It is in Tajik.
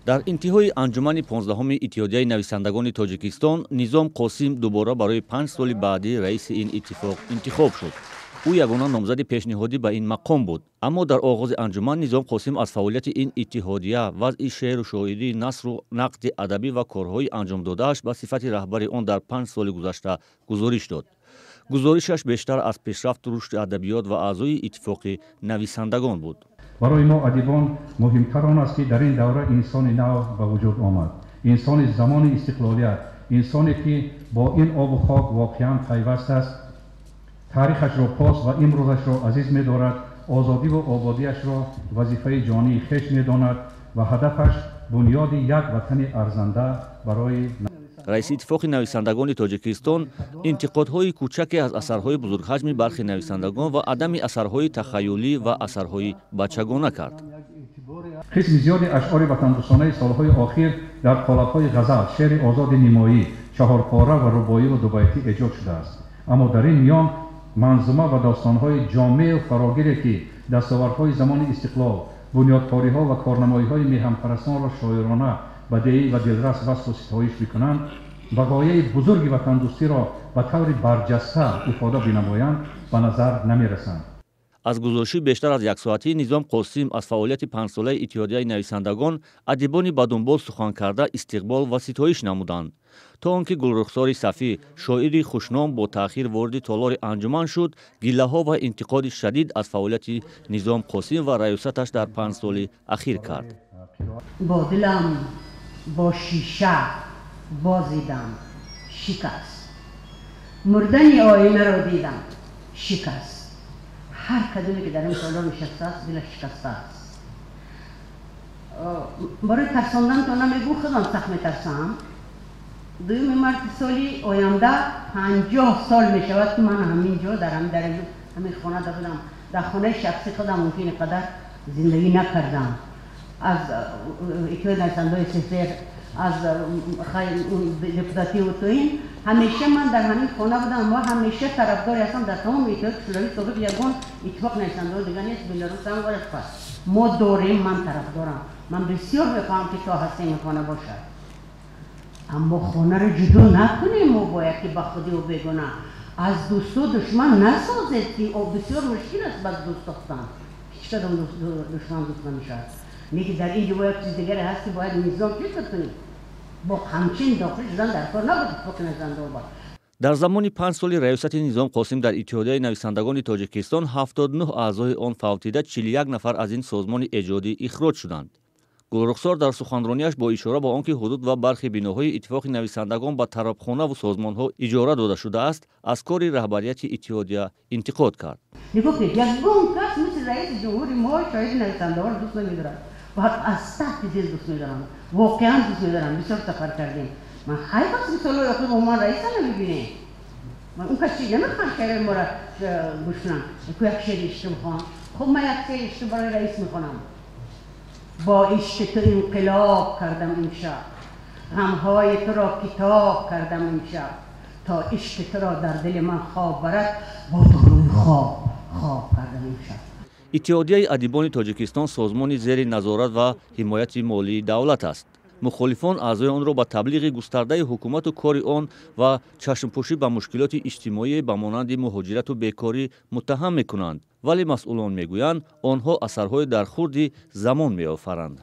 дар интиҳои анҷумани 15-уми иттиҳодияи нависандагони тоҷикистон Низом Қосим дубора барои 5 соли баъдӣ раиси ин иттифоқ интихоб шуд. ӯ ягона номзади пешниҳодӣ ба ин мақом буд. Аммо дар оғози анҷуман Низом Қосим аз фаъолияти ин иттиҳодия, вазъи шеъру шоирӣ, насру нақди адабӣ ва корҳои анҷомдодааш ба сифати раҳбари он дар 5 соли гузашта гузориш дод. гузоришаш бештар аз пешрафту рушди адабиёт ва аъзои иттифоқи нависандагон буд. барои мо адибон муҳимтар он аст ки дар ин давра инсони нав ба вуҷуд омад, инсони замони истиқлолият, инсоне ки бо ин обу хок воқеан пайваст аст, таърихашро пос ва имрӯзашро азиз медорад, озодиву ободиашро вазифаи ҷонии хеш медонад ва ҳадафаш бунёди як ватани арзанда барои раиси иттифоқи нависандагони тоҷикистон интиқодҳои кӯчаке аз асарҳои бузургҳаҷми бархи нависандагон ва адами асарҳои тахайюлӣ ва асарҳои бачагона кард. қисми зиёди ашъори ватандӯстонаи солҳои охир дар қолабҳои ғазал, шеъри озоди нимоӣ, чаҳорпора ва рубоиву дубайтӣ эҷод шудааст. аммо дар ин миён манзума ва достонҳои ҷомеъу фарогире ки дастовардҳои замони истиқлол, бунёдкориҳо ва корнамоиҳои меҳанпарастонро шоирона, бадеӣ ва дилрас васфу ситоиш мекунанд, вақояи бузурги ватандӯстиро ба таври барҷаста ифода бинамоянд, ба назар намерасанд. аз гузориши бештар аз яксоатии Низом Қосим аз фаъолияти 5-солаи иттиҳодияи нависандагон адибони ба дунбол сухан карда истиқбол ва ситоиш намуданд, то он ки Гулрухсори Сафӣ, шоири хушном бо таъхир ворди толори анҷуман шуд, гиллаҳо ва интиқоди шадид аз фаъолияти Низом Қосим ва раёсаташ дар 5 соли ахир кард. бо дилам бо шиша бозидам, шикаст. мурдани оинаро дидам, шикаст. ҳар кадоме ки дар ин солҳо нишастааст, дилаш шикастааст. барои тарсондантон намегӯ, худам сахт метарсам. дуюми марти соли оянда 50 сол мешавад ки ман ҳамин ҷо дар ҳамин хона будам. дар хонаи шахси худам мумкин қадар зиндагӣ накардам. аз иттиҳоди нависандаҳои сефер, аз депутатии утоин, ҳамеша ман дар ҳамин хона будам ва ҳамеша тарафдори ҳастам дар тамоми иттиҳоди шӯравӣ собиқ ягон иттифоқ нависандаҳо дигар нест, беларус ҳам варашпад. мо дорем, ман тарафдорам. ман бисёр мехоҳам ки то ҳастем ин хона бошад. аммо хонаро ҷудо накунем, мо бояд ки ба худиву бегона. аз дӯсту душман насозед ки бисёр мушкил аст бас дӯст сохтан. ҳеҷ кадом душман дӯст намешавад. لیکن در این جواب چیز دیگری هست که باید نظام چیز کنیم با همچین داخل شدن در کار نبود اتفاق نزنده بود. дар замони 5 соли раёсати Низом Қосим дар иттиҳодияи нависандагони Тоҷикистон 79 аъзои он фавтида 41 нафар аз ин созмони эҷодӣ ихроҷ шуданд. Гулрухсор дар суханронияш бо ишора ба он ки ҳудуд ва бархи биноҳои иттифоқи нависандагон ба тарабхонаву созмонҳо иҷора дода шудааст, аз кори раҳбарияти иттиҳодия интиқод кард. میگفتید یکگون کس مثل رئیس جمهوری ما شاید نویسنده‌ها دوست نمی‌دارم. باید از تحت دل دوست می‌دارم. واقعا دوست می‌دارم. بسیار سفر کردیم. من خیلی وقت سال‌های اخیر با من رئیس نمی‌بینه. من اون کسی نمی‌خوام شعر ما را گوش کنم. یک شعر اشتباه می‌خوام. خب من یک شعر اشتباه برای رئیس می‌خوام. با عشق تو انقلاب کردم امشب. غم‌های تو را کتاب کردم امشب. تا عشق تو را در دل من خواب برد. با دروی خواب کردم امشب. иттиҳодияи адибони Тоҷикистон созмони зери назорат ва ҳимояти молии давлат аст. мухолифон аъзои онро ба таблиғи густардаи ҳукумату кори он ва чашмпӯшӣ ба мушкилоти иҷтимоӣ ба монанди муҳоҷирату бекорӣ муттаҳам мекунанд, вале масъулон мегӯянд онҳо асарҳои дар хурди замон меофаранд.